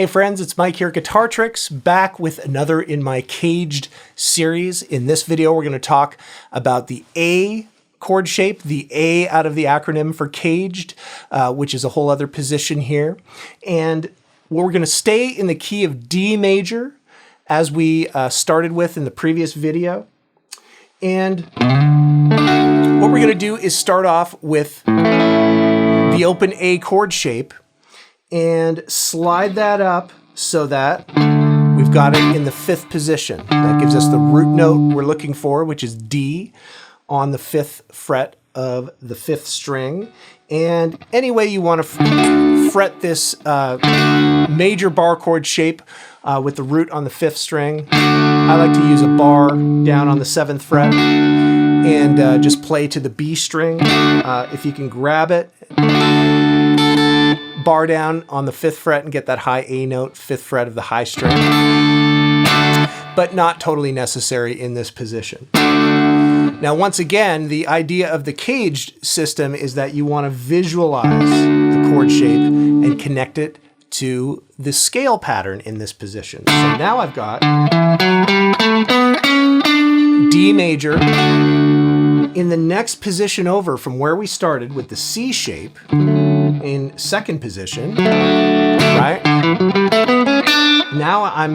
Hey friends, it's Mike here at Guitar Tricks, back with another in my CAGED series. In this video, we're going to talk about the A chord shape, the A out of the acronym for CAGED, which is a whole other position here. And we're going to stay in the key of D major, as we started with in the previous video. And what we're going to do is start off with the open A chord shape and slide that up so that we've got it in the 5th position. That gives us the root note we're looking for, which is D on the 5th fret of the 5th string. And any way you want to fret this major bar chord shape with the root on the 5th string, I like to use a bar down on the 7th fret and just play to the B string. If you can grab it, bar down on the 5th fret and get that high A note, 5th fret of the high string, but not totally necessary in this position. Now, once again, the idea of the CAGED system is that you want to visualize the chord shape and connect it to the scale pattern in this position. So now I've got D major in the next position over from where we started with the C shape in 2nd position, right? Now I'm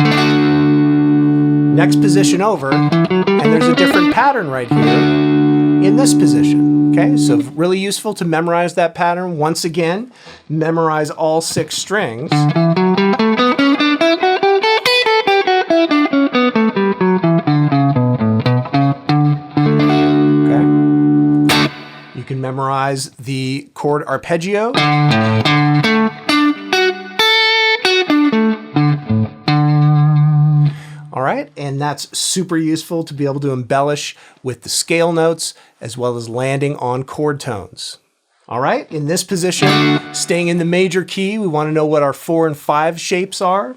next position over, and there's a different pattern right here in this position, okay? So really useful to memorize that pattern. Once again, memorize all 6 strings. You can memorize the chord arpeggio. All right, and that's super useful to be able to embellish with the scale notes as well as landing on chord tones. All right, in this position, staying in the major key, we want to know what our 4 and 5 shapes are.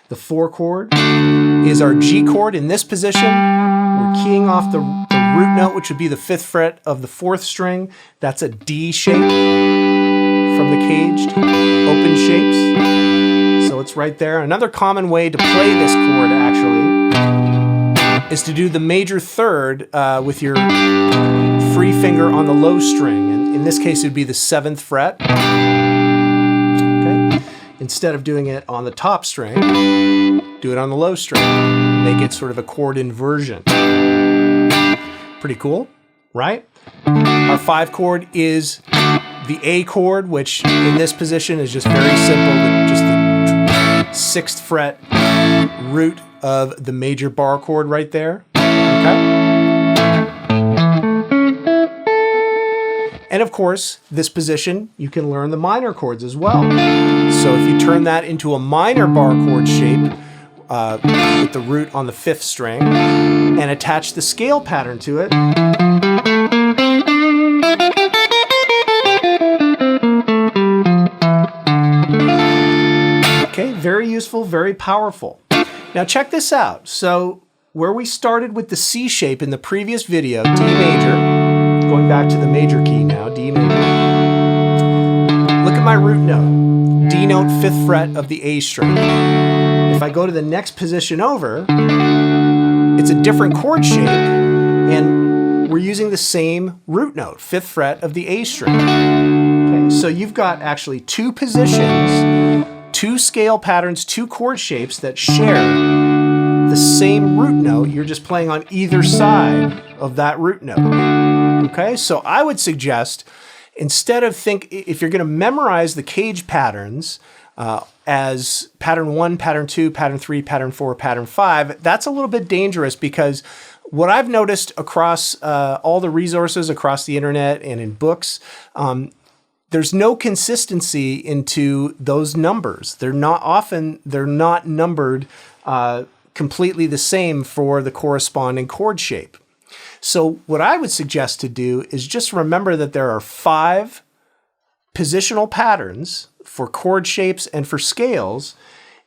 The 4 chord is our G chord in this position. We're keying off the root note, which would be the 5th fret of the 4th string. That's a D shape from the CAGED open shapes. So it's right there. Another common way to play this chord actually is to do the major 3rd with your free finger on the low string. And in this case, it would be the 7th fret. Okay. Instead of doing it on the top string, do it on the low string. Make it sort of a chord inversion. Pretty cool, right? Our 5 chord is the A chord, which in this position is just very simple, just the 6th fret root of the major bar chord right there, okay? And of course, this position, you can learn the minor chords as well. So if you turn that into a minor bar chord shape, with the root on the 5th string and attach the scale pattern to it. Okay, very useful, very powerful. Now check this out. So where we started with the C shape in the previous video, D major, going back to the major key now, D major. Look at my root note, D note 5th fret of the A string. If I go to the next position over, it's a different chord shape, and we're using the same root note, 5th fret of the A string. Okay, so you've got actually 2 positions, 2 scale patterns, 2 chord shapes that share the same root note. You're just playing on either side of that root note. Okay, so I would suggest, instead of if you're going to memorize the CAGED patterns, as pattern 1, pattern 2, pattern 3, pattern 4, pattern 5, that's a little bit dangerous because what I've noticed across all the resources across the internet and in books, there's no consistency into those numbers. They're not numbered completely the same for the corresponding chord shape. So what I would suggest to do is just remember that there are 5 positional patterns for chord shapes and for scales,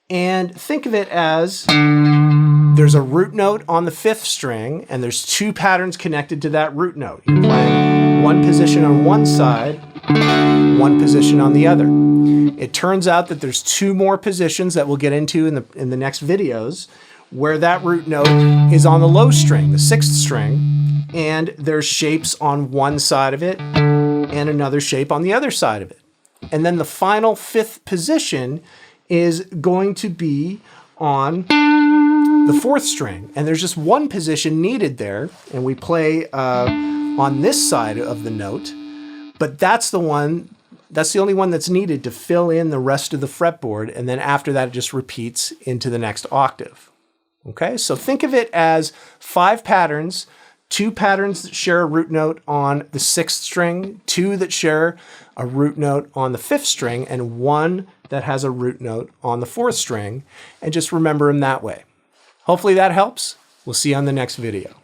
and think of it as there's a root note on the 5th string and there's 2 patterns connected to that root note. You're playing one position on one side, one position on the other. It turns out that there's 2 more positions that we'll get into in the next videos where that root note is on the low string, the 6th string, and there's shapes on one side of it and another shape on the other side of it. And then the final 5th position is going to be on the 4th string. And there's just one position needed there, and we play on this side of the note, but that's the only one that's needed to fill in the rest of the fretboard, and then after that it just repeats into the next octave. Okay, so think of it as 5 patterns, 2 patterns that share a root note on the 6th string, 2 that share a root note on the 5th string, and 1 that has a root note on the 4th string, and just remember them that way. Hopefully that helps. We'll see you on the next video.